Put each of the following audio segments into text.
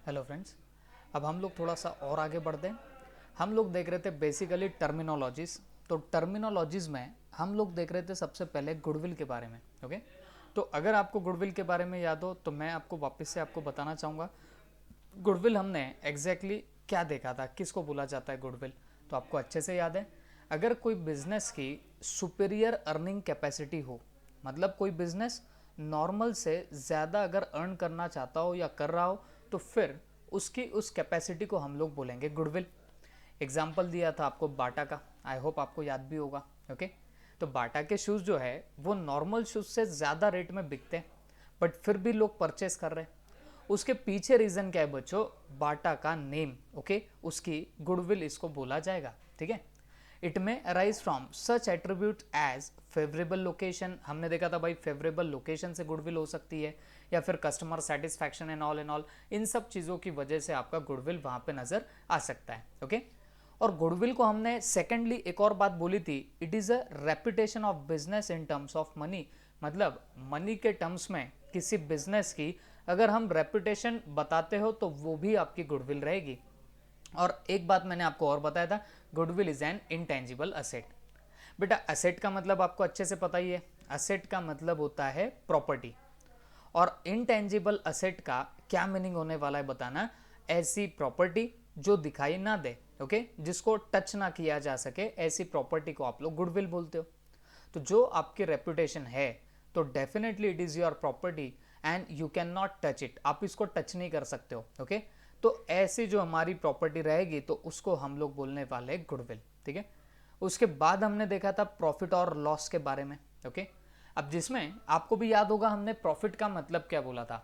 Hello friends. अब हम लोग थोड़ा सा और आगे बढ़ते हैं। हम लोग देख रहे थे बेसिकली टर्मिनोलॉजीज। तो टर्मिनोलॉजीज में हम लोग देख रहे थे सबसे पहले गुडविल के बारे में। ओके, तो अगर आपको गुडविल के बारे में याद हो तो मैं आपको वापस से आपको बताना चाहूँगा गुडविल हमने एग्जैक्टली क्या देखा था, किसको बोला जाता है गुडविल। तो आपको अच्छे से याद है, अगर कोई बिजनेस की सुपीरियर अर्निंग कैपेसिटी हो, मतलब कोई बिजनेस नॉर्मल से ज़्यादा अगर अर्न करना चाहता हो या कर रहा हो, तो फिर उसकी उस कैपेसिटी को हम लोग बोलेंगे गुडविल। एग्जाम्पल दिया था आपको बाटा का, आई होप आपको याद भी होगा। ओके, तो बाटा के शूज़ जो है वो नॉर्मल शूज़ से ज़्यादा रेट में बिकते हैं, बट फिर भी लोग परचेस कर रहे हैं। उसके पीछे रीज़न क्या है बच्चों? बाटा का नेम। ओके, उसकी गुडविल इसको बोला जाएगा। ठीक है, इट में arise from such attribute as favourable location. हमने देखा था भाई, फेवरेबल लोकेशन से गुडविल हो सकती है, या फिर customer satisfaction and all in सब चीज़ों की वजह से आपका गुडविल वहां पे नजर आ सकता है। ओके, और गुडविल को हमने सेकेंडली एक और बात बोली थी, it is a reputation of business in terms of money. मतलब मनी के टर्म्स में किसी बिजनेस की अगर हम रेपुटेशन बताते हो तो वो भी आपकी गुडविल रहेगी। और एक बात मैंने आपको और बताया था, goodwill is an intangible asset. बेटा असेट का मतलब आपको अच्छे से पता ही है, असेट का मतलब होता है प्रॉपर्टी। और इनटेंजिबल असेट का क्या मीनिंग होने वाला है बताना? ऐसी प्रॉपर्टी जो दिखाई ना दे, ओके, जिसको टच ना किया जा सके, ऐसी प्रॉपर्टी को आप लोग गुडविल बोलते हो। तो जो आपकी रेपुटेशन है तो definitely it is your property and you can not touch it, आप इसको टच नहीं कर सकते हो। ओके, तो ऐसी जो हमारी प्रॉपर्टी रहेगी तो उसको हम लोग बोलने वाले गुडविल। ठीक है, उसके बाद हमने देखा था प्रॉफिट और लॉस के बारे में। ओके, अब जिसमें आपको भी याद होगा हमने प्रॉफिट का मतलब क्या बोला था,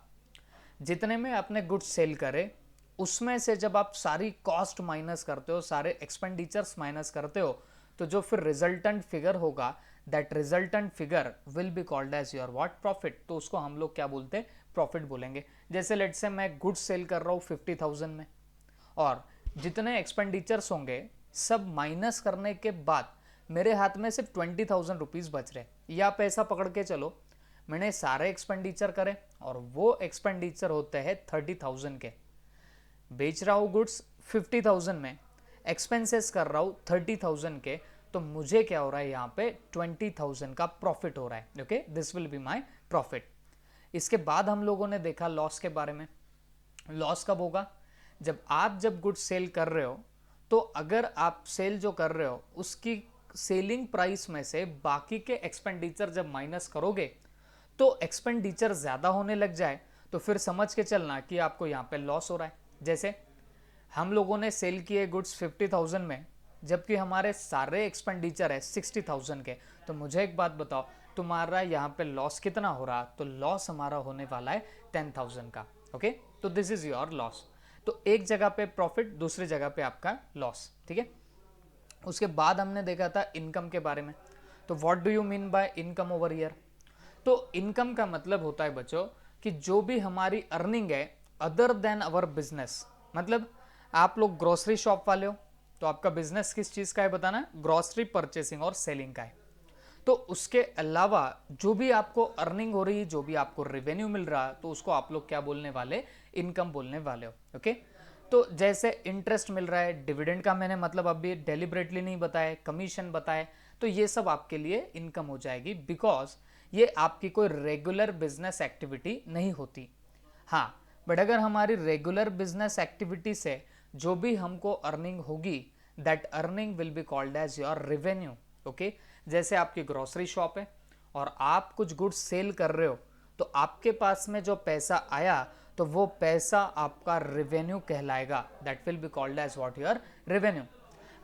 जितने में आपने गुड्स सेल करे उसमें से जब आप सारी कॉस्ट माइनस करते हो, सारे एक्सपेंडिचर्स माइनस करते हो, तो जो फिर रिजल्टेंट फिगर होगा, that resultant figure will be called as your what? Profit. तो उसको हम लोग क्या बोलते हैं? प्रॉफिट बोलेंगे। जैसे लेट से मैं गुड्स सेल कर रहा हूँ 50,000 में, और जितने एक्सपेंडिचर्स होंगे सब माइनस करने के बाद मेरे हाथ में सिर्फ 20,000 रुपीज बच रहे, या पैसा पकड़ के चलो मैंने सारे एक्सपेंडिचर करे और वो एक्सपेंडिचर होते हैं 30,000 के। बेच रहा हूँ गुड्स 50,000 में, एक्सपेंसेस कर रहा हूँ 30,000 के, तो मुझे क्या हो रहा है यहाँ पे? 20,000 का प्रॉफिट हो रहा है। Okay, this will be my profit. इसके बाद हम लोगों ने देखा लॉस के बारे में। लॉस कब होगा? जब गुड्स सेल कर रहे हो, तो अगर आप सेल जो कर रहे हो उसकी सेलिंग प्राइस में से बाकी के एक्सपेंडिचर जब माइनस करोगे तो एक्सपेंडिचर ज्यादा होने लग जाए, तो फिर समझ के चलना कि आपको यहाँ पे लॉस हो रहा है। जैसे हम लोगों ने सेल किए गुड्स 50,000 में, जबकि हमारे सारे एक्सपेंडिचर है 60,000 के, तो मुझे एक बात बताओ, तुम्हारा यहाँ पे लॉस कितना हो रहा? तो लॉस हमारा होने वाला है 10,000 का। ओके, तो दिस इज योर लॉस। तो एक जगह पे प्रॉफिट, दूसरी जगह पे आपका लॉस। ठीक है, उसके बाद हमने देखा था इनकम के बारे में। तो what do you mean by income over year? तो इनकम का मतलब होता है बच्चों कि जो भी हमारी अर्निंग है अदर देन अवर बिजनेस। मतलब आप लोग ग्रोसरी शॉप वाले हो, तो आपका बिजनेस किस चीज का है बताना? ग्रोसरी परचेसिंग और सेलिंग का है। तो उसके अलावा जो भी आपको अर्निंग हो रही है, जो भी आपको रेवेन्यू मिल रहा है, तो उसको आप लोग क्या बोलने वाले? इनकम बोलने वाले हो। ओके, तो जैसे इंटरेस्ट मिल रहा है, डिविडेंड का मैंने मतलब अभी डेलिबरेटली नहीं बताया, कमीशन बताए, तो ये सब आपके लिए इनकम हो जाएगी, बिकॉज ये आपकी कोई रेगुलर बिजनेस एक्टिविटी नहीं होती। हाँ, बट अगर हमारी रेगुलर बिजनेस एक्टिविटी से जो भी हमको अर्निंग होगी, that earning will be called as your revenue. Okay, जैसे आपकी ग्रोसरी शॉप है और आप कुछ गुड्स सेल कर रहे हो, तो आपके पास में जो पैसा आया तो वो पैसा आपका रेवेन्यू कहलाएगा, that will be called as what? Your revenue.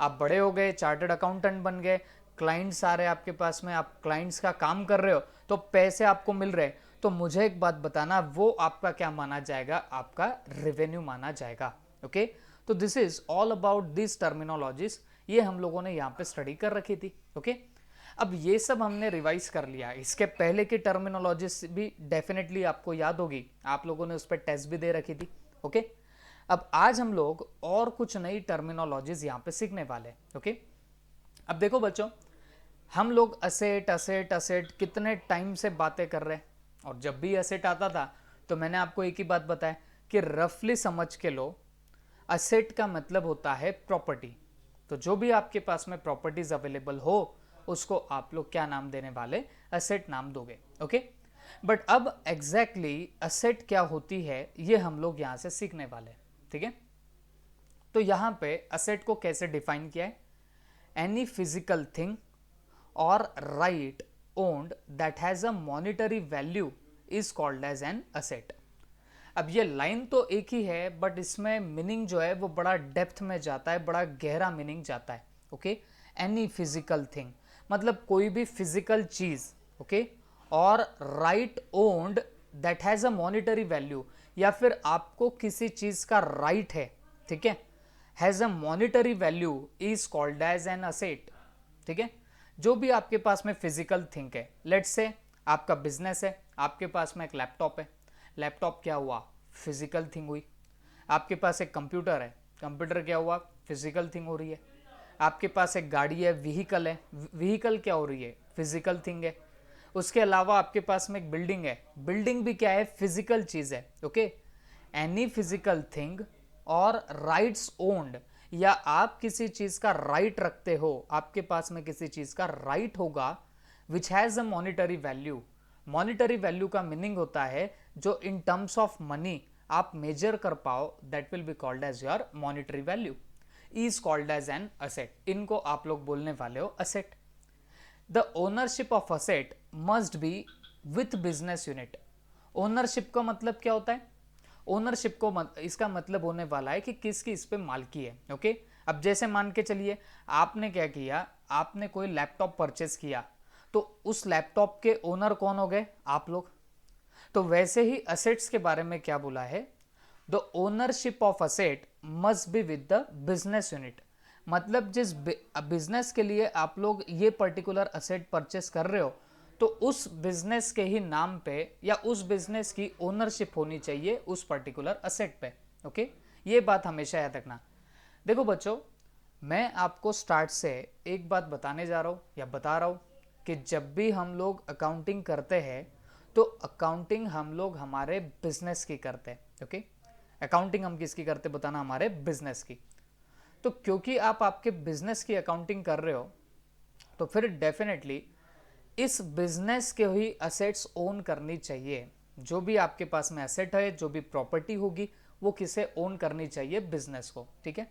आप बड़े हो गए, चार्टर्ड अकाउंटेंट बन गए, क्लाइंट्स आ रहे आपके पास में, आप क्लाइंट्स का काम कर रहे हो, तो पैसे आपको मिल रहे, तो मुझे एक बात बताना, वो आपका क्या माना जाएगा? आपका रेवेन्यू माना जाएगा। ओके, तो this is all about this terminologies, ये हम लोगों ने यहाँ पे स्टडी कर रखी थी। ओके, अब ये सब हमने रिवाइज कर लिया। इसके पहले की टर्मिनोलॉजीज भी डेफिनेटली आपको याद होगी, आप लोगों ने उस पर टेस्ट भी दे रखी थी। ओके, अब आज हम लोग और कुछ नई टर्मिनोलॉजीज यहाँ पे सीखने वाले हैं। ओके, अब देखो बच्चों, हम लोग असेट असेट असेट कितने टाइम से बातें कर रहे हैं, और जब भी असेट आता था तो मैंने आपको एक ही बात बताया कि रफली समझ के लो, असेट का मतलब होता है प्रॉपर्टी। तो जो भी आपके पास में प्रॉपर्टीज अवेलेबल हो उसको आप लोग क्या नाम देने वाले, असेट नाम दोगे। ओके, बट अब एग्जैक्टली असेट क्या होती है ये हम लोग यहां से सीखने वाले, ठीक है। तो यहां पे असेट को कैसे डिफाइन किया है, एनी फिजिकल थिंग और right owned that has a monetary value is called as an asset. अब ये लाइन तो एक ही है बट इसमें मीनिंग जो है वो बड़ा डेप्थ में जाता है, बड़ा गहरा मीनिंग जाता है। ओके, एनी फिजिकल थिंग मतलब कोई भी फिजिकल चीज, ओके, और right owned that has a monetary value, या फिर आपको किसी चीज का राइट है, ठीक है, has a monetary value is called as an asset, ठीक है। जो भी आपके पास में फिजिकल थिंग है, लेट्स से आपका बिजनेस है, आपके पास में एक लैपटॉप है, लैपटॉप क्या हुआ, फिजिकल थिंग हुई। आपके पास एक कंप्यूटर है, कंप्यूटर क्या हुआ, फिजिकल थिंग हो रही है। आपके पास एक गाड़ी है, व्हीकल है, व्हीकल क्या हो रही है, फिजिकल थिंग है। उसके अलावा आपके पास में एक बिल्डिंग है, बिल्डिंग भी क्या है, फिजिकल चीज है। ओके, एनी फिजिकल थिंग और राइट्स ओन्ड, या आप किसी चीज का राइट रखते हो, आपके पास में किसी चीज का राइट होगा which has a monetary value. Monetary value का मीनिंग होता है जो इन टर्म्स ऑफ मनी आप मेजर कर पाओ, that will be called as your monetary value, is called as an asset. इनको आप लोग बोलने वाले हो asset. The ownership of asset must be with business unit. Ownership का मतलब क्या होता है, ओनरशिप को इसका मतलब होने वाला है कि किसकी इस पे मालकी है। ओके, अब जैसे मान के चलिए आपने क्या किया, आपने कोई लैपटॉप परचेस किया, तो उस लैपटॉप के ओनर कौन हो गए, आप लोग। तो वैसे ही असेट्स के बारे में क्या बोला है, the ownership of asset must be with the business unit. मतलब जिस बिजनेस के लिए आप लोग ये पर्टिकुलर असेट परचेस कर रहे हो, तो उस बिजनेस के ही नाम पे या उस बिजनेस की ओनरशिप होनी चाहिए उस पर्टिकुलर असेट पे। ओके, ये बात हमेशा याद रखना। देखो बच्चों, मैं आपको स्टार्ट से एक बात बताने जा रहा हूँ या बता रहा हूँ कि जब भी हम लोग अकाउंटिंग करते हैं तो अकाउंटिंग हम लोग हमारे बिजनेस की करते हैं। ओके, अकाउंटिंग हम किसकी करते, बताना, हमारे बिजनेस की। तो क्योंकि आप आपके बिजनेस की अकाउंटिंग कर रहे हो, तो फिर डेफिनेटली इस बिजनेस के ही असेट्स ओन करनी चाहिए। जो भी आपके पास में असेट है, जो भी प्रॉपर्टी होगी, वो किसे ओन करनी चाहिए, बिजनेस को, ठीक है।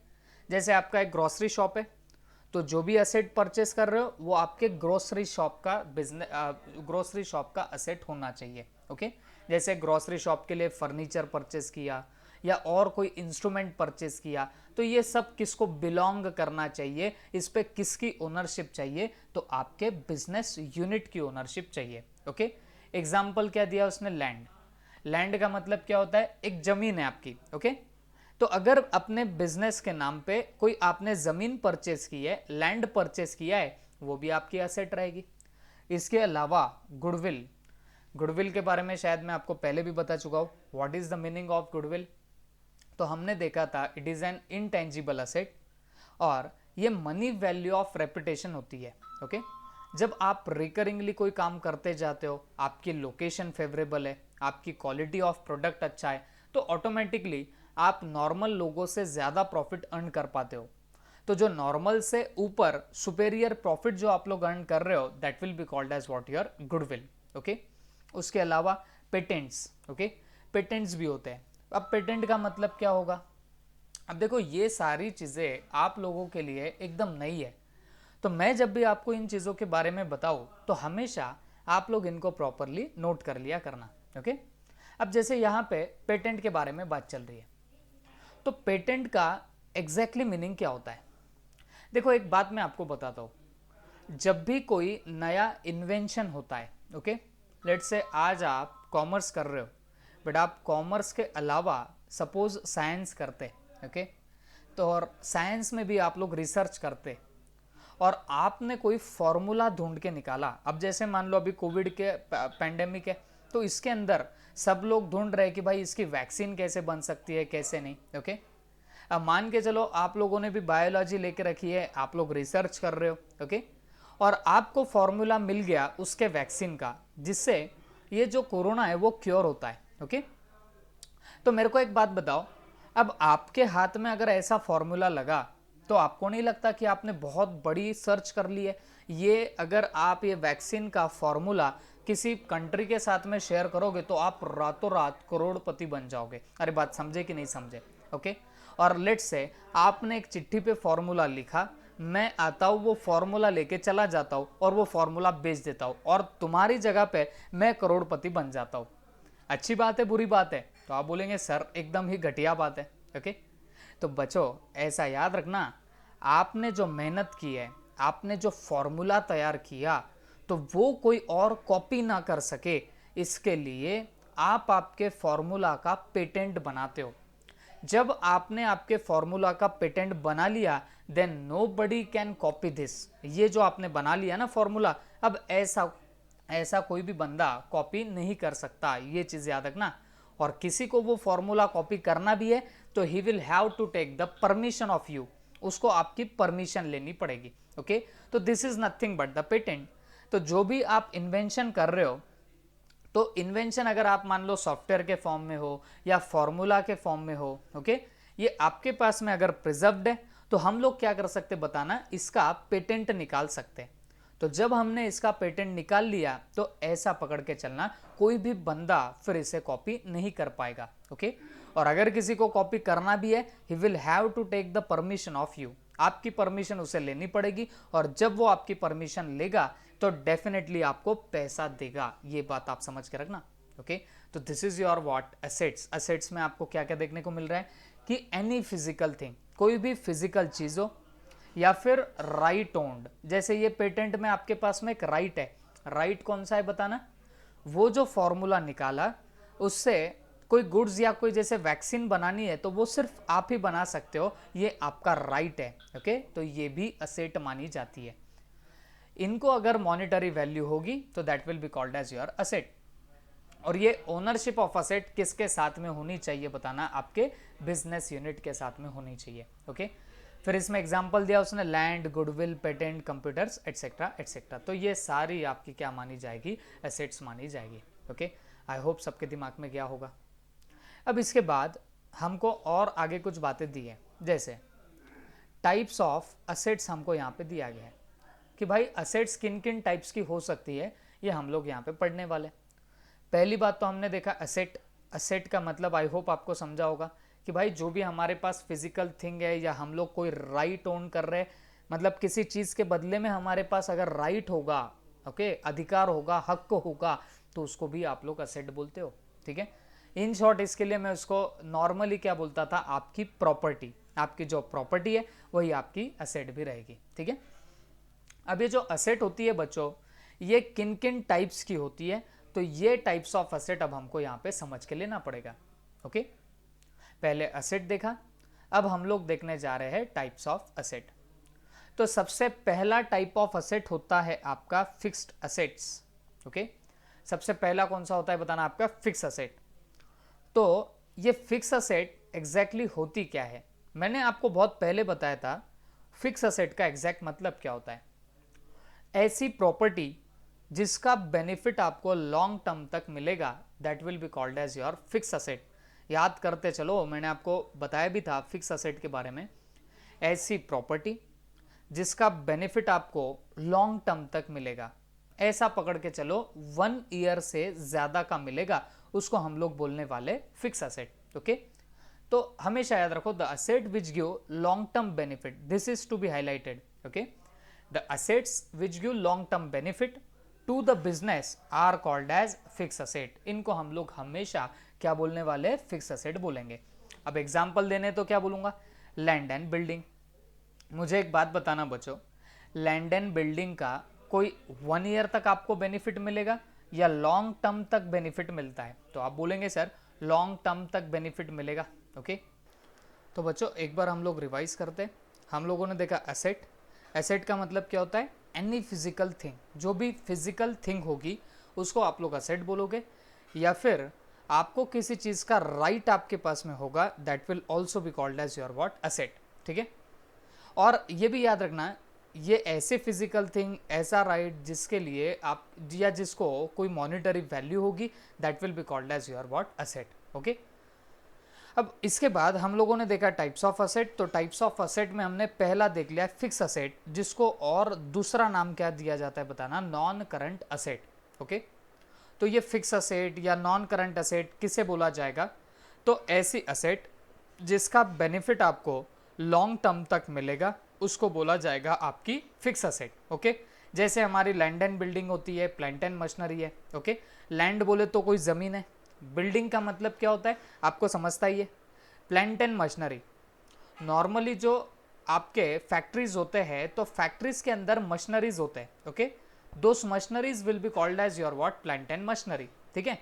जैसे आपका एक ग्रोसरी शॉप है, तो जो भी असेट परचेस कर रहे हो वो आपके ग्रोसरी शॉप का बिजनेस, ग्रोसरी शॉप का असेट होना चाहिए। ओके, जैसे ग्रोसरी शॉप के लिए फर्नीचर परचेस किया या और कोई इंस्ट्रूमेंट परचेस किया, तो ये सब किसको बिलोंग करना चाहिए, इस पे किसकी ओनरशिप चाहिए, तो आपके बिजनेस यूनिट की ओनरशिप चाहिए। ओके, एग्जाम्पल क्या दिया उसने, लैंड। लैंड का मतलब क्या होता है, एक जमीन है आपकी। ओके, तो अगर अपने बिजनेस के नाम पे कोई आपने जमीन परचेस की है, लैंड परचेस किया है, वो भी आपकी एसेट रहेगी। इसके अलावा गुडविल, गुडविल के बारे में शायद मैं आपको पहले भी बता चुका हूं, what is the meaning of goodwill. तो हमने देखा था it is an intangible asset और ये मनी वैल्यू ऑफ रेपुटेशन होती है। ओके, जब आप रिकरिंगली कोई काम करते जाते हो, आपकी लोकेशन फेवरेबल है, आपकी क्वालिटी ऑफ प्रोडक्ट अच्छा है, तो ऑटोमेटिकली आप नॉर्मल लोगों से ज़्यादा प्रॉफिट अर्न कर पाते हो। तो जो नॉर्मल से ऊपर सुपेरियर प्रॉफिट जो आप लोग अर्न कर रहे हो, that will be called as what your goodwill. Okay, उसके अलावा पेटेंट्स, ओके, पेटेंट्स भी होते हैं। अब पेटेंट का मतलब क्या होगा, अब देखो ये सारी चीज़ें आप लोगों के लिए एकदम नई है, तो मैं जब भी आपको इन चीज़ों के बारे में बताऊं तो हमेशा आप लोग इनको प्रॉपरली नोट कर लिया करना। ओके, अब जैसे यहाँ पे पेटेंट के बारे में बात चल रही है, तो पेटेंट का एग्जैक्टली मीनिंग क्या होता है। देखो एक बात मैं आपको बताता हूँ, जब भी कोई नया इन्वेंशन होता है, ओके, लेट्स से आज आप कॉमर्स कर रहे हो, बट आप कॉमर्स के अलावा सपोज साइंस करते, ओके, तो और साइंस में भी आप लोग रिसर्च करते और आपने कोई फॉर्मूला ढूंढ के निकाला। अब जैसे मान लो अभी कोविड के पैंडेमिक है, तो इसके अंदर सब लोग ढूंढ रहे हैं कि भाई इसकी वैक्सीन कैसे बन सकती है, कैसे नहीं। ओके, अब मान के चलो आप लोगों ने भी बायोलॉजी लेके रखी है, आप लोग रिसर्च कर रहे हो। ओके, और आपको फॉर्मूला मिल गया उसके वैक्सीन का, जिससे ये जो कोरोना है वो क्योर होता है। ओके, तो मेरे को एक बात बताओ, अब आपके हाथ में अगर ऐसा फॉर्मूला लगा तो आपको नहीं लगता कि आपने बहुत बड़ी सर्च कर ली है? ये अगर आप ये वैक्सीन का फॉर्मूला किसी कंट्री के साथ में शेयर करोगे तो आप रातों रात करोड़पति बन जाओगे। अरे बात समझे कि नहीं समझे? ओके। और लेट्स से आपने एक चिट्ठी पे फॉर्मूला लिखा, मैं आता हूँ वो फॉर्मूला लेके चला जाता हूँ और वो फॉर्मूला बेच देता हूँ और तुम्हारी जगह पे मैं करोड़पति बन जाता हूँ। अच्छी बात है, बुरी बात है? तो आप बोलेंगे सर एकदम ही घटिया बात है। ओके। तो बच्चों ऐसा याद रखना, आपने जो मेहनत की है, आपने जो फॉर्मूला तैयार किया, तो वो कोई और कॉपी ना कर सके, इसके लिए आप आपके फॉर्मूला का पेटेंट बनाते हो। जब आपने आपके फॉर्मूला का पेटेंट बना लिया, then nobody can copy this. ये जो आपने बना लिया ना फॉर्मूला, अब ऐसा कोई भी बंदा कॉपी नहीं कर सकता, ये चीज याद रखना। और किसी को वो फॉर्मूला कॉपी करना भी है तो he will have to take the permission of you, उसको आपकी परमिशन लेनी पड़ेगी। ओके। तो this is nothing but the patent. तो जो भी आप इन्वेंशन कर रहे हो, तो इन्वेंशन अगर आप मान लो सॉफ्टवेयर के फॉर्म में हो या फॉर्मूला के फॉर्म में हो, ओके, ये आपके पास में अगर प्रिजर्व्ड है तो हम लोग क्या कर सकते बताना, इसका पेटेंट निकाल सकते हैं। तो जब हमने इसका पेटेंट निकाल लिया तो ऐसा पकड़ के चलना, कोई भी बंदा फिर इसे कॉपी नहीं कर पाएगा। ओके। और अगर किसी को कॉपी करना भी है, he will have to take the permission of you, आपकी परमिशन उसे लेनी पड़ेगी। और जब वो आपकी परमिशन लेगा तो डेफिनेटली आपको पैसा देगा, ये बात आप समझ के रखना। ओके। तो this is your what assets. Assets में आपको क्या क्या देखने को मिल रहा है कि एनी फिजिकल थिंग, कोई भी फिजिकल चीज हो, या फिर राइट ओन्ड। जैसे ये पेटेंट में आपके पास में एक राइट है, राइट कौन सा है बताना? वो जो फॉर्मूला निकाला उससे कोई गुड्स या कोई जैसे वैक्सीन बनानी है तो वो सिर्फ आप ही बना सकते हो, ये आपका राइट है। ओके। तो ये भी असेट मानी जाती है। इनको अगर मॉनिटरी वैल्यू होगी तो that will be called as your asset. और ये ओनरशिप ऑफ असेट किसके साथ में होनी चाहिए बताना? आपके बिजनेस यूनिट के साथ में होनी चाहिए। ओके। फिर इसमें एग्जांपल दिया उसने, land, goodwill, patent, computers, etcetera etcetera. तो ये सारी आपकी क्या मानी जाएगी? एसेट्स मानी जाएगी। ओके। आई होप सबके दिमाग में गया होगा। अब इसके बाद हमको और आगे कुछ बातें दी है, जैसे टाइप्स ऑफ असेट्स हमको यहाँ पे दिया गया है कि भाई असेट्स किन किन टाइप्स की हो सकती है, ये हम लोग यहाँ पे पढ़ने वाले। पहली बात तो हमने देखा असेट। असेट का मतलब आई होप आपको समझा होगा कि भाई जो भी हमारे पास फिजिकल थिंग है या हम लोग कोई राइट ओन कर रहे हैं, मतलब किसी चीज के बदले में हमारे पास अगर राइट होगा, ओके, अधिकार होगा, हक होगा, तो उसको भी आप लोग असेट बोलते हो। ठीक है। इन शॉर्ट इसके लिए मैं उसको नॉर्मली क्या बोलता था, आपकी प्रॉपर्टी। आपकी जो प्रॉपर्टी है वही आपकी असेट भी रहेगी। ठीक है। अब ये जो असेट होती है बच्चों, ये किन किन टाइप्स की होती है, तो ये टाइप्स ऑफ असेट अब हमको यहाँ पे समझ के लेना पड़ेगा। ओके। पहले असेट देखा, अब हम लोग देखने जा रहे हैं टाइप्स ऑफ असेट। तो सबसे पहला टाइप ऑफ असेट होता है आपका फिक्स्ड असेट्स। ओके। सबसे पहला कौन सा होता है बताना? आपका फिक्स असेट। तो ये फिक्स असेट एग्जैक्टली होती क्या है? मैंने आपको बहुत पहले बताया था फिक्स असेट का एग्जैक्ट मतलब क्या होता है। ऐसी प्रॉपर्टी जिसका बेनिफिट आपको लॉन्ग टर्म तक मिलेगा, that will be called as your fix asset. याद करते चलो, मैंने आपको बताया भी था फिक्स असेट के बारे में। ऐसी प्रॉपर्टी जिसका बेनिफिट आपको लॉन्ग टर्म तक मिलेगा, ऐसा पकड़ के चलो 1 ईयर से ज्यादा का मिलेगा, उसको हम लोग बोलने वाले फिक्स असेट। ओके। तो हमेशा याद रखो, the asset which give long term benefit, this is to be highlighted. Okay. The assets which give long term benefit to the business are called as fix asset. इनको हम लोग हमेशा क्या बोलने वाले? फिक्स असेट बोलेंगे। अब एग्जांपल देने तो क्या बोलूंगा? Land and building. मुझे एक बात बताना बच्चों, लैंड एंड बिल्डिंग का कोई 1 ईयर तक आपको बेनिफिट मिलेगा या लॉन्ग टर्म तक बेनिफिट मिलता है? तो आप बोलेंगे सर लॉन्ग टर्म तक बेनिफिट मिलेगा। ओके। तो बच्चों एक बार हम लोग रिवाइज करते हैं। हम लोगों ने देखा एसेट। एसेट का मतलब क्या होता है? एनी फिजिकल थिंग, जो भी फिजिकल थिंग होगी उसको आप लोग असेट बोलोगे। या फिर आपको किसी चीज का राइट आपके पास में होगा, that will also be called as your what? Asset. ठीक है। और ये भी याद रखना, ये ऐसे फिजिकल थिंग, ऐसा राइट जिसके लिए आप या जिसको कोई मॉनिटरी वैल्यू होगी, that will be called as your what? Asset. Okay. अब इसके बाद हम लोगों ने देखा टाइप्स ऑफ असेट। तो टाइप्स ऑफ असेट में हमने पहला देख लिया फिक्स असेट, जिसको और दूसरा नाम क्या दिया जाता है बताना, नॉन करंट असेट। ओके, तो ये फिक्स असेट या नॉन करंट असेट किसे बोला जाएगा, तो ऐसी असेट जिसका बेनिफिट आपको लॉन्ग टर्म तक मिलेगा उसको बोला जाएगा आपकी फिक्स असेट। ओके, जैसे हमारी लैंड एंड बिल्डिंग होती है, प्लांट एंड मशीनरी है। ओके, लैंड बोले तो कोई ज़मीन है, बिल्डिंग का मतलब क्या होता है आपको समझता ही है। प्लांट एंड मशीनरी नॉर्मली जो आपके फैक्ट्रीज होते हैं, तो फैक्ट्रीज के अंदर मशीनरीज होते हैं। Okay, those machineries will be called as your what, plant and machinery. ठीक है,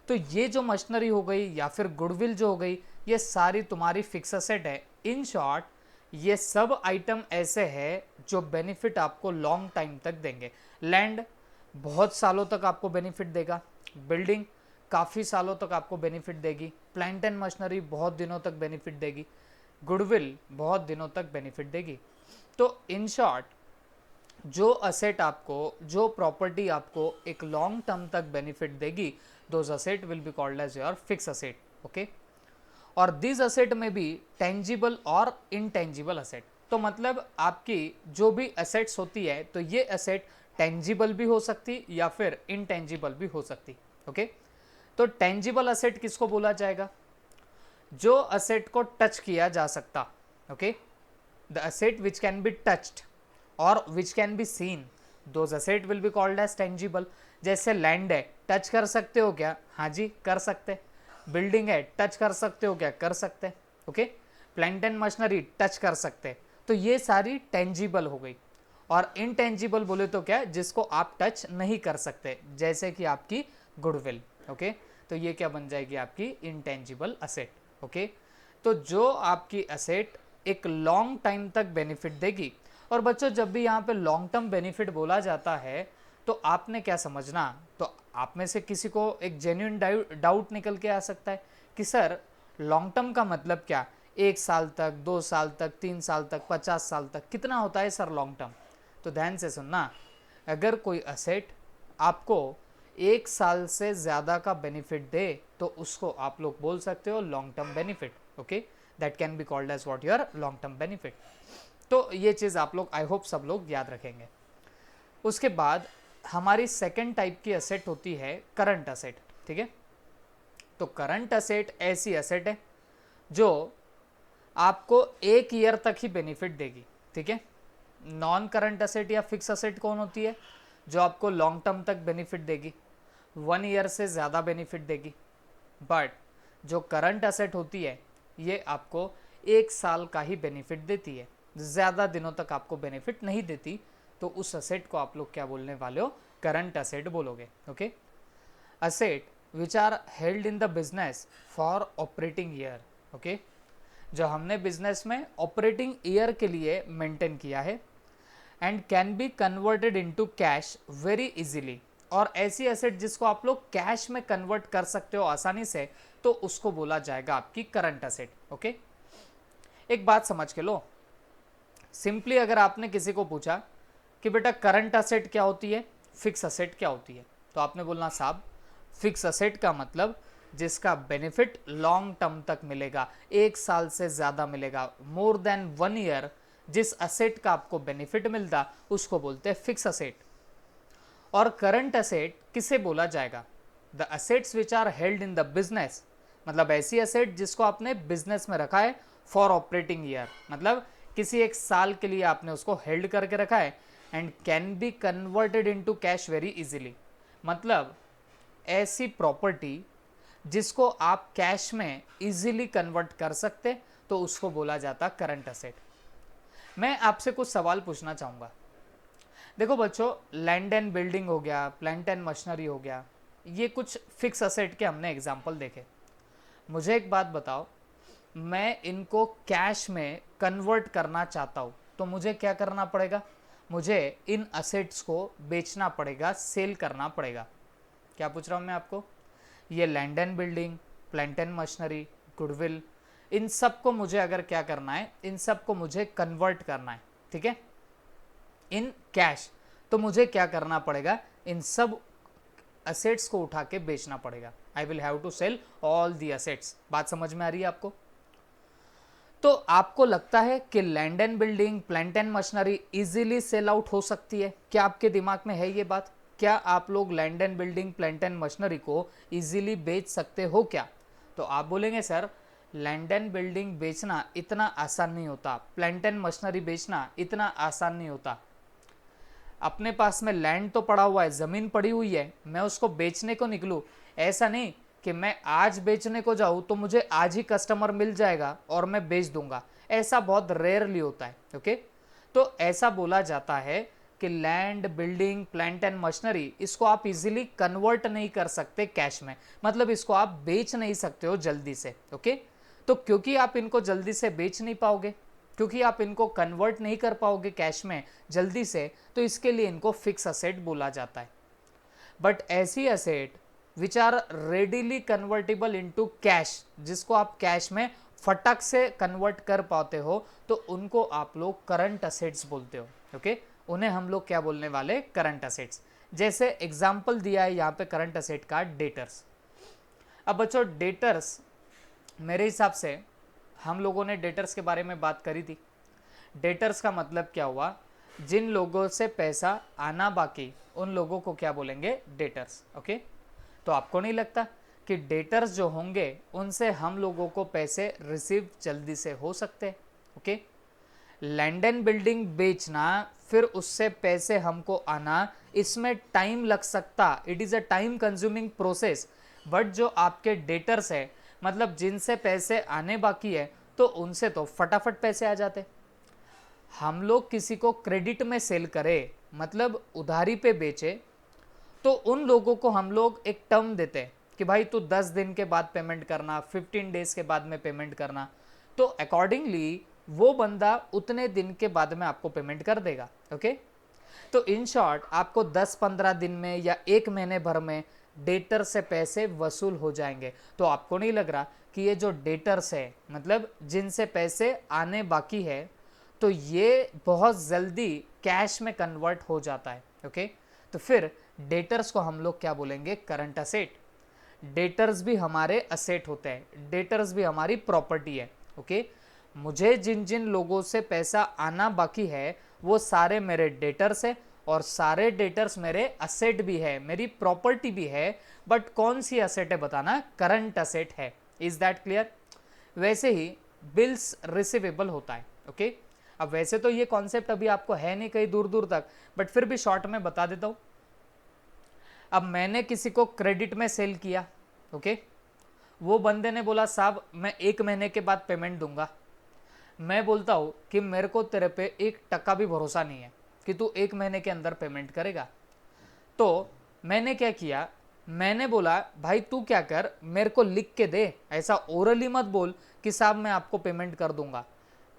तो ये जो मशीनरी हो गई या फिर गुडविल जो हो गई, ये सारी तुम्हारी फिक्स असेट है। इन शॉर्ट ये सब आइटम ऐसे हैं जो बेनिफिट आपको लॉन्ग टाइम तक देंगे। लैंड बहुत सालों तक आपको बेनिफिट देगा, बिल्डिंग काफ़ी सालों तक आपको बेनिफिट देगी, प्लांट एंड मशीनरी बहुत दिनों तक बेनिफिट देगी, गुडविल बहुत दिनों तक बेनिफिट देगी। तो इन शॉर्ट जो असेट आपको, जो प्रॉपर्टी आपको एक लॉन्ग टर्म तक बेनिफिट देगी, those asset will be called as your fix asset. Okay, और दिस असेट में भी टेंजिबल और इनटेंजिबल असेट। तो मतलब आपकी जो भी असेट्स होती है, तो ये असेट टेंजिबल भी हो सकती या फिर इनटेंजिबल भी हो सकती। ओके, तो टेंजिबल असेट किसको बोला जाएगा, जो असेट को टच किया जा सकता। Okay, the asset which can be touched और which can be seen, those asset will be called as tangible. जैसे लैंड है, टच कर सकते हो क्या, हाँ जी कर सकते। बिल्डिंग है, टच कर सकते हो क्या, कर सकते। Okay, plant and machinery touch कर सकते। तो ये सारी टेंजिबल हो गई। और इनटेंजिबल बोले तो क्या, जिसको आप टच नहीं कर सकते, जैसे कि आपकी गुडविल। ओके, तो ये क्या बन जाएगी आपकी इनटेंजिबल असेट। ओके, तो जो आपकी असेट एक लॉन्ग टाइम तक बेनिफिट देगी। और बच्चों जब भी यहाँ पे लॉन्ग टर्म बेनिफिट बोला जाता है, तो आपने क्या समझना, तो आप में से किसी को एक जेन्युइन डाउट निकल के आ सकता है कि सर लॉन्ग टर्म का मतलब क्या, 1 साल तक, 2 साल तक, 3 साल तक, 50 साल तक, कितना होता है सर लॉन्ग टर्म। तो ध्यान से सुनना, अगर कोई असेट आपको 1 साल से ज़्यादा का बेनिफिट दे, तो उसको आप लोग बोल सकते हो long term benefit. Okay, that can be called as what, your long term benefit. तो ये चीज़ आप लोग आई होप सब लोग याद रखेंगे। उसके बाद हमारी सेकेंड टाइप की असेट होती है करंट असेट। ठीक है, तो करंट असेट ऐसी असेट है जो आपको 1 ईयर तक ही बेनिफिट देगी। ठीक है, नॉन करंट असेट या फिक्स असेट कौन होती है, जो आपको लॉन्ग टर्म तक बेनिफिट देगी, 1 ईयर से ज़्यादा बेनिफिट देगी। बट जो करंट असेट होती है, ये आपको 1 साल का ही बेनिफिट देती है, ज़्यादा दिनों तक आपको बेनिफिट नहीं देती। तो उस असेट को आप लोग क्या बोलने वाले हो, करंट असेट बोलोगे। Okay, asset which are held in the business for operating year. Okay, जो हमने बिजनेस में ऑपरेटिंग ईयर के लिए मेंटेन किया है, and can be converted into cash very easily. और ऐसी एसेट जिसको आप लोग कैश में कन्वर्ट कर सकते हो आसानी से, तो उसको बोला जाएगा आपकी करंट असेट। ओके, एक बात समझ के लो, सिंपली अगर आपने किसी को पूछा कि बेटा करंट असेट क्या होती है, फिक्स असेट क्या होती है, तो आपने बोलना साहब फिक्स असेट का मतलब जिसका बेनिफिट लॉन्ग टर्म तक मिलेगा, 1 साल से ज़्यादा मिलेगा, मोर देन 1 ईयर जिस असेट का आपको बेनिफिट मिलता, उसको बोलते हैं फिक्स असेट। और करंट असेट किसे बोला जाएगा, the assets which are held in the business, मतलब ऐसी असेट जिसको आपने बिजनेस में रखा है फॉर ऑपरेटिंग ईयर, मतलब किसी 1 साल के लिए आपने उसको हेल्ड करके रखा है, and can be converted into cash very easily, मतलब ऐसी प्रॉपर्टी जिसको आप कैश में इजीली कन्वर्ट कर सकते, तो उसको बोला जाता करंट असेट। मैं आपसे कुछ सवाल पूछना चाहूँगा। देखो बच्चों, लैंड एंड बिल्डिंग हो गया, प्लांट एंड मशीनरी हो गया, ये कुछ फिक्स असेट के हमने एग्जाम्पल देखे। मुझे एक बात बताओ, मैं इनको कैश में कन्वर्ट करना चाहता हूँ, तो मुझे क्या करना पड़ेगा, मुझे इन असेट्स को बेचना पड़ेगा, सेल करना पड़ेगा। क्या पूछ रहा हूँ मैं आपको, ये land and building, plant and machinery, goodwill, इन सब को मुझे अगर क्या करना है, इन सब को मुझे कन्वर्ट करना है, ठीक है, इन कैश, तो मुझे क्या करना पड़ेगा, इन सब असेट्स को उठा के बेचना पड़ेगा। I will have to sell all the assets. बात समझ में आ रही है आपको? तो आपको लगता है कि land and building, plant and machinery easily sell out हो सकती है? क्या आपके दिमाग में है ये बात? क्या आप लोग land and building, plant and machinery को इजीली बेच सकते हो क्या? तो आप बोलेंगे सर लैंड एंड बिल्डिंग बेचना इतना आसान नहीं होता, प्लांट एंड मशीनरी बेचना इतना आसान नहीं होता। अपने पास में लैंड तो पड़ा हुआ है, ज़मीन पड़ी हुई है, मैं उसको बेचने को निकलूँ, ऐसा नहीं कि मैं आज बेचने को जाऊँ तो मुझे आज ही कस्टमर मिल जाएगा और मैं बेच दूंगा, ऐसा बहुत रेयरली होता है। ओके, तो ऐसा बोला जाता है कि land, building, plant and machinery, इसको आप इजीली कन्वर्ट नहीं कर सकते कैश में, मतलब इसको आप बेच नहीं सकते हो जल्दी से। ओके, तो क्योंकि आप इनको जल्दी से बेच नहीं पाओगे, क्योंकि आप इनको कन्वर्ट नहीं कर पाओगे कैश में जल्दी से, तो इसके लिए इनको फिक्स असेट बोला जाता है। बट ऐसी asset which are readily convertible into cash, जिसको आप कैश में फटक से कन्वर्ट कर पाते हो, तो उनको आप लोग करंट असेट्स बोलते हो। ओके, उन्हें हम लोग क्या बोलने वाले? Current assets. जैसे एग्जाम्पल दिया है यहाँ पे करंट असेट का, डेटर्स। अब बच्चों डेटर्स, मेरे हिसाब से हम लोगों ने डेटर्स के बारे में बात करी थी। डेटर्स का मतलब क्या हुआ? जिन लोगों से पैसा आना बाकी, उन लोगों को क्या बोलेंगे? डेटर्स। ओके, तो आपको नहीं लगता कि डेटर्स जो होंगे उनसे हम लोगों को पैसे रिसीव जल्दी से हो सकते हैं? ओके, लैंड एंड बिल्डिंग बेचना, फिर उससे पैसे हमको आना, इसमें टाइम लग सकता, it is a time consuming process. But जो आपके डेटर्स है, मतलब जिनसे पैसे आने बाकी है, तो उनसे तो फटाफट पैसे आ जाते। हम लोग किसी को क्रेडिट में सेल करें, मतलब उधारी पे बेचे, तो उन लोगों को हम लोग एक टर्म देते हैं कि भाई तू 10 दिन के बाद पेमेंट करना, 15 डेज के बाद में पेमेंट करना, तो अकॉर्डिंगली वो बंदा उतने दिन के बाद में आपको पेमेंट कर देगा। ओके, तो इन शॉर्ट आपको 10-15 दिन में या एक महीने भर में डेटर से पैसे वसूल हो जाएंगे। तो आपको नहीं लग रहा कि ये जो डेटर्स है, मतलब जिनसे पैसे आने बाकी है, तो ये बहुत जल्दी कैश में कन्वर्ट हो जाता है। ओके, तो फिर डेटर्स को हम लोग क्या बोलेंगे? Current asset. डेटर्स भी हमारे असेट होते हैं, डेटर्स भी हमारी प्रॉपर्टी है। ओके, मुझे जिन जिन लोगों से पैसा आना बाकी है वो सारे मेरे डेटर्स है, और सारे डेटर्स मेरे असेट भी है, मेरी प्रॉपर्टी भी है। बट कौन सी असेट है बताना? करंट असेट है। Is that clear? वैसे ही बिल्स रिसीवेबल होता है। ओके, अब वैसे तो ये कॉन्सेप्ट अभी आपको है नहीं कहीं दूर दूर तक, बट फिर भी शॉर्ट में बता देता हूं। अब मैंने किसी को क्रेडिट में सेल किया। ओके, वो बंदे ने बोला साहब मैं 1 महीने के बाद पेमेंट दूंगा। मैं बोलता हूँ कि मेरे को तेरे पे 1% भी भरोसा नहीं है कि तू 1 महीने के अंदर पेमेंट करेगा। तो मैंने क्या किया? मैंने बोला भाई तू क्या कर, मेरे को लिख के दे, ऐसा ओरली मत बोल कि साहब मैं आपको पेमेंट कर दूंगा।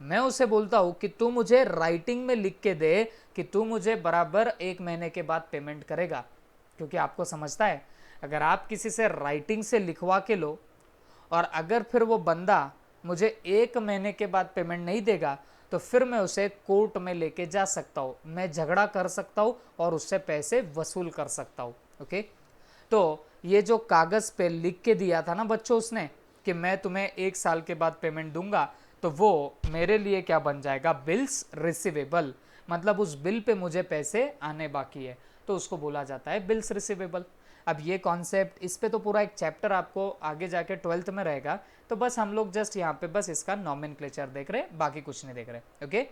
मैं उसे बोलता हूँ कि तू मुझे राइटिंग में लिख के दे कि तू मुझे बराबर 1 महीने के बाद पेमेंट करेगा। क्योंकि आपको समझता है, अगर आप किसी से राइटिंग से लिखवा के लो और अगर फिर वो बंदा मुझे 1 महीने के बाद पेमेंट नहीं देगा, तो फिर मैं उसे कोर्ट में लेके जा सकता हूँ, मैं झगड़ा कर सकता हूँ और उससे पैसे वसूल कर सकता हूँ। ओके, तो ये जो कागज़ पे लिख के दिया था ना बच्चों उसने कि मैं तुम्हें 1 साल के बाद पेमेंट दूंगा, तो वो मेरे लिए क्या बन जाएगा? Bills receivable. मतलब उस बिल पे मुझे पैसे आने बाकी है, तो उसको बोला जाता है बिल्स रिसीवेबल। अब ये कॉन्सेप्ट, इस पे तो पूरा एक चैप्टर आपको आगे जाके 12th में रहेगा, तो बस हम लोग जस्ट यहाँ पे बस इसका नॉमेनक्लेचर देख रहे हैं, बाकी कुछ नहीं देख रहे। ओके,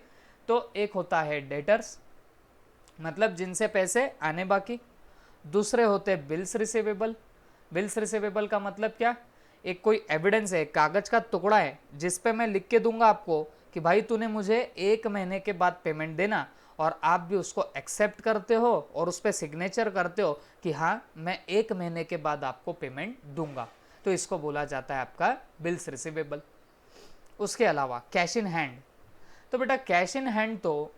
तो एक होता है डेटर्स, मतलब जिनसे पैसे आने बाकी। दूसरे होते हैं बिल्स रिसीवेबल। बिल्स रिसीवेबल का मतलब क्या? एक कोई एविडेंस है, कागज का टुकड़ा है, जिस पे मैं लिख के दूंगा आपको कि भाई तूने मुझे 1 महीने के बाद पेमेंट देना, और आप भी उसको एक्सेप्ट करते हो और उस पर सिग्नेचर करते हो कि हाँ मैं 1 महीने के बाद आपको पेमेंट दूंगा, तो इसको बोला जाता है आपका बिल्स रिसीवेबल। उसके अलावा कैश इन हैंड। तो बेटा कैश इन हैंड तो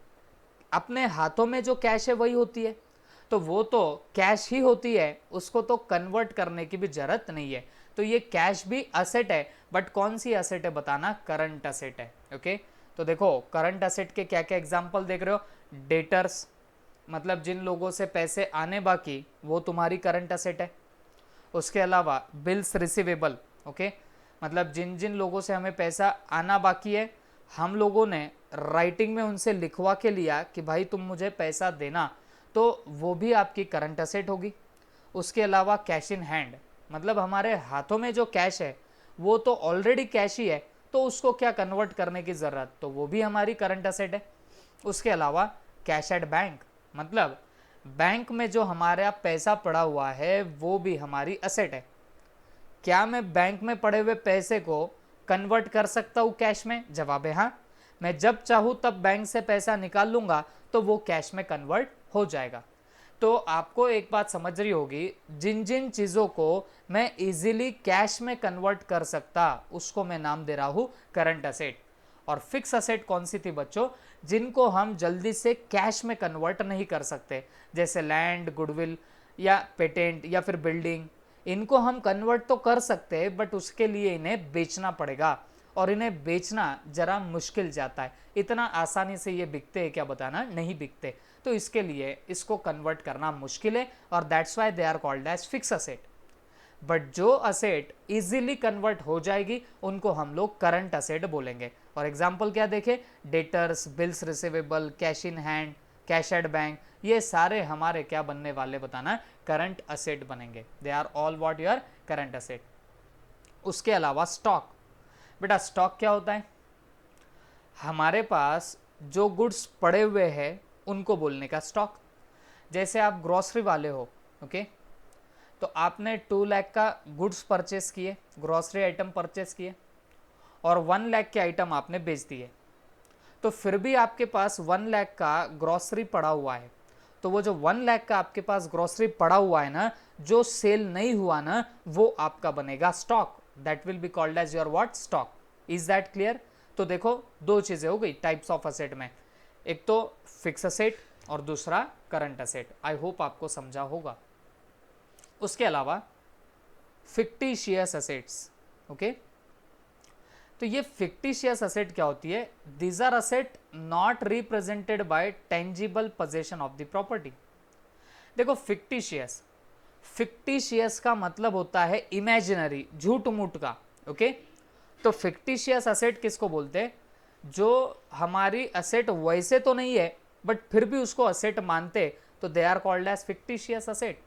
अपने हाथों में जो कैश है वही होती है, तो वो तो कैश ही होती है, उसको तो कन्वर्ट करने की भी जरूरत नहीं है। तो ये कैश भी असेट है, बट कौन सी असेट है बताना? करंट असेट है। ओके, तो देखो करंट असेट के क्या क्या एग्जांपल देख रहे हो? डेटर्स, मतलब जिन लोगों से पैसे आने बाकी, वो तुम्हारी करंट असेट है। उसके अलावा बिल्स रिसीवेबल, ओके, मतलब जिन जिन लोगों से हमें पैसा आना बाकी है हम लोगों ने राइटिंग में उनसे लिखवा के लिया कि भाई तुम मुझे पैसा देना, तो वो भी आपकी करंट असेट होगी। उसके अलावा कैश इन हैंड, मतलब हमारे हाथों में जो कैश है वो तो ऑलरेडी कैश ही है, तो उसको क्या कन्वर्ट करने की ज़रूरत, तो वो भी हमारी करंट असेट है। उसके अलावा कैश एट बैंक, मतलब बैंक में जो हमारा पैसा पड़ा हुआ है वो भी हमारी असेट है। क्या मैं बैंक में पड़े हुए पैसे को कन्वर्ट कर सकता हूँ कैश में? जवाब है हाँ। मैं जब चाहूँ तब बैंक से पैसा निकाल लूँगा तो वो कैश में कन्वर्ट हो जाएगा। तो आपको एक बात समझ रही होगी, जिन जिन चीज़ों को मैं इजीली कैश में कन्वर्ट कर सकता उसको मैं नाम दे रहा हूँ करंट असेट। और फिक्स असेट कौन सी थी बच्चों? जिनको हम जल्दी से कैश में कन्वर्ट नहीं कर सकते, जैसे लैंड, गुडविल या पेटेंट या फिर बिल्डिंग। इनको हम कन्वर्ट तो कर सकते हैं बट उसके लिए इन्हें बेचना पड़ेगा, और इन्हें बेचना जरा मुश्किल जाता है। इतना आसानी से ये बिकते हैं क्या बताना? नहीं बिकते। तो इसके लिए इसको कन्वर्ट करना मुश्किल है और that's why they are called as fix asset. But जो असेट इजीली कन्वर्ट हो जाएगी उनको हम लोग करंट असेट बोलेंगे। और एग्जांपल क्या देखें? Debtors, bills receivable, cash in hand, cash at bank, ये सारे हमारे क्या बनने वाले बताना? करंट असेट बनेंगे। They are all what your current asset. उसके अलावा स्टॉक, बेटा स्टॉक क्या होता है? हमारे पास जो गुड्स पड़े हुए हैं उनको बोलने का स्टॉक। जैसे आप ग्रोसरी वाले हो, ओके, तो आपने 2 लाख का गुड्स परचेस किए, ग्रोसरी आइटम परचेस किए, और 1 लाख के आइटम आपने बेच दिए, तो फिर भी आपके पास 1 लाख का ग्रोसरी पड़ा हुआ है। तो वो जो 1 लाख का आपके पास ग्रोसरी पड़ा हुआ है ना, जो सेल नहीं हुआ ना, वो आपका बनेगा stock. That will be called as your what? Stock. Is that clear? तो देखो दो चीजें हो गई टाइप्स ऑफ असेट में, एक तो फिक्स असेट और दूसरा करंट असेट। आई होप आपको समझा होगा। उसके अलावा फिक्टिशियस असेट्स, ओके, तो ये फिक्टिशियस असेट क्या होती है? These are asset not represented by tangible possession of the property. देखो फिक्टिशियस, फिक्टिशियस का मतलब होता है इमेजिनरी, झूठ मूठ का, ओके। तो फिक्टिशियस असेट किसको बोलते हैं? जो हमारी असेट वैसे तो नहीं है बट फिर भी उसको असेट मानते, तो they are called as fictitious asset.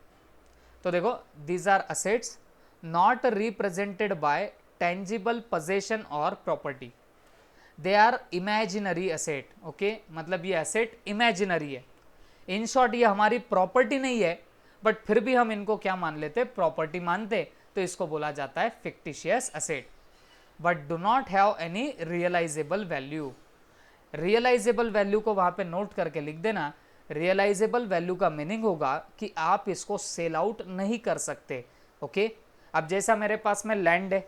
तो देखो these are assets not represented by tangible possession or property, they are imaginary asset, okay, मतलब ये असेट इमेजिनरी है। इन शॉर्ट ये हमारी प्रॉपर्टी नहीं है बट फिर भी हम इनको क्या मान लेते? प्रॉपर्टी मानते, तो इसको बोला जाता है fictitious asset. But do not have any realisable value. Realisable value को वहां पे नोट करके लिख देना। रियलाइजेबल वैल्यू का मीनिंग होगा कि आप इसको सेल आउट नहीं कर सकते, ओके। अब जैसा मेरे पास में लैंड है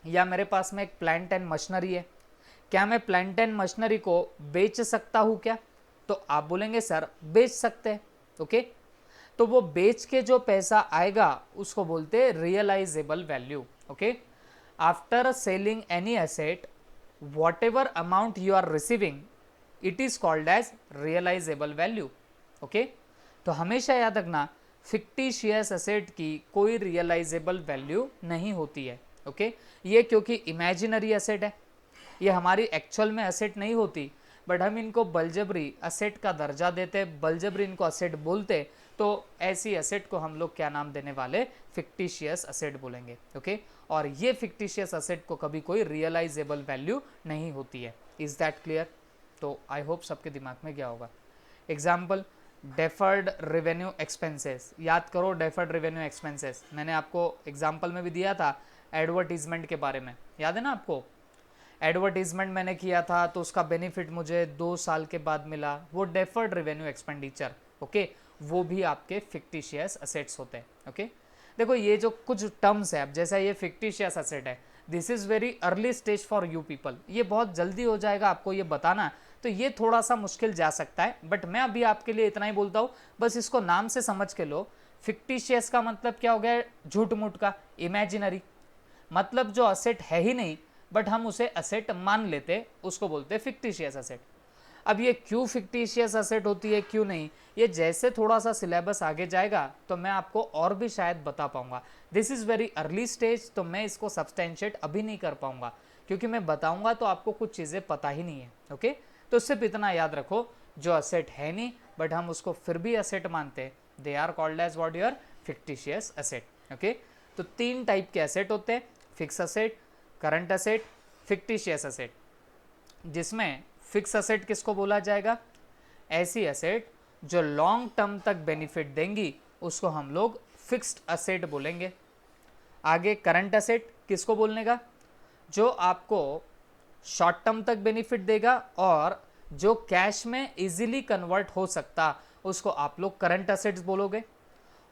या मेरे पास में एक प्लांट एंड मशीनरी है, क्या मैं प्लांट एंड मशीनरी को बेच सकता हूं क्या? तो आप बोलेंगे सर बेच सकते हैं, ओके। तो वो बेच के जो पैसा आएगा उसको बोलते हैं realisable value, okay. After selling any asset, whatever amount you are receiving, it is called as realizable value, okay। तो हमेशा याद रखना फिक्टिशियस असेट की कोई रियलाइजेबल वैल्यू नहीं होती है, ओके। ये क्योंकि इमेजिनरी असेट है, ये हमारी एक्चुअल में असेट नहीं होती, बट हम इनको बलजबरी असेट का दर्जा देते, बलजबरी इनको असेट बोलते, तो ऐसी असेट को हम लोग क्या नाम देने वाले? फिक्टिशियस असेट बोलेंगे, ओके। और ये फिक्टिशियस असेट को कभी कोई रियलाइजेबल वैल्यू नहीं होती है। Is that clear? तो आई होप सबके दिमाग में क्या होगा। एग्जाम्पल, डेफर्ड रेवेन्यू एक्सपेंसेस, याद करो डेफर्ड रेवेन्यू एक्सपेंसेस, मैंने आपको एग्जाम्पल में भी दिया था एडवर्टीजमेंट के बारे में, याद है ना आपको? एडवर्टीजमेंट मैंने किया था तो उसका बेनिफिट मुझे 2 साल के बाद मिला, वो डेफर्ड रेवेन्यू एक्सपेंडिचर, ओके, वो भी आपके फिक्टिशियस असेट्स होते हैं, ओके। देखो ये जो कुछ टर्म्स है, अब जैसा ये फिक्टिशियस असेट है, this is very early stage for you people, ये बहुत जल्दी हो जाएगा आपको ये बताना, तो ये थोड़ा सा मुश्किल जा सकता है, बट मैं अभी आपके लिए इतना ही बोलता हूँ, बस इसको नाम से समझ के लो। फिक्टिशियस का मतलब क्या हो गया? झूठ मूठ का, इमेजिनरी, मतलब जो असेट है ही नहीं बट हम उसे असेट मान लेते, उसको बोलते हैं फिक्टिशियस असेट। अब ये क्यों फिक्टिशियस असेट होती है, क्यों नहीं, ये जैसे थोड़ा सा सिलेबस आगे जाएगा तो मैं आपको और भी शायद बता पाऊंगा। This is very early stage, तो मैं इसको सब्सटेंशिएट अभी नहीं कर पाऊंगा, क्योंकि मैं बताऊंगा तो आपको कुछ चीज़ें पता ही नहीं है। ओके, तो सिर्फ इतना याद रखो, जो असेट है नहीं बट हम उसको फिर भी असेट मानते हैं, they are called as what your fictitious asset. Okay, तो 3 टाइप के असेट होते हैं, fix asset, current asset, fictitious asset. जिसमें फिक्स असेट किसको बोला जाएगा, ऐसी असेट जो लॉन्ग टर्म तक बेनिफिट देंगी उसको हम लोग फिक्स्ड असेट बोलेंगे। आगे करंट असेट किसको बोलने का, जो आपको शॉर्ट टर्म तक बेनिफिट देगा और जो कैश में इजीली कन्वर्ट हो सकता उसको आप लोग करंट असेट्स बोलोगे।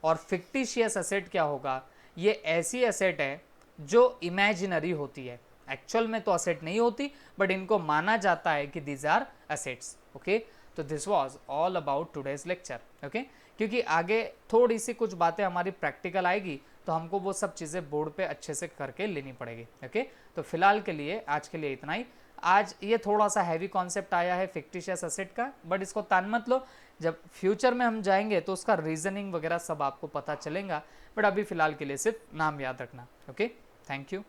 और फिक्टिशियस असेट क्या होगा, ये ऐसी असेट है जो इमेजिनरी होती है, एक्चुअल में तो असेट नहीं होती बट इनको माना जाता है कि दीज आर असेट्स। ओके, तो this was all about today's lecture. Okay, क्योंकि आगे थोड़ी सी कुछ बातें हमारी प्रैक्टिकल आएगी तो हमको वो सब चीज़ें बोर्ड पे अच्छे से करके लेनी पड़ेगी। ओके, तो फिलहाल के लिए आज के लिए इतना ही। आज ये थोड़ा सा हैवी कॉन्सेप्ट आया है फिक्टिशियस असेट का, बट इसको तान मत लो, जब फ्यूचर में हम जाएंगे तो उसका रीजनिंग वगैरह सब आपको पता चलेगा, बट अभी फिलहाल के लिए सिर्फ नाम याद रखना। Okay, thank you.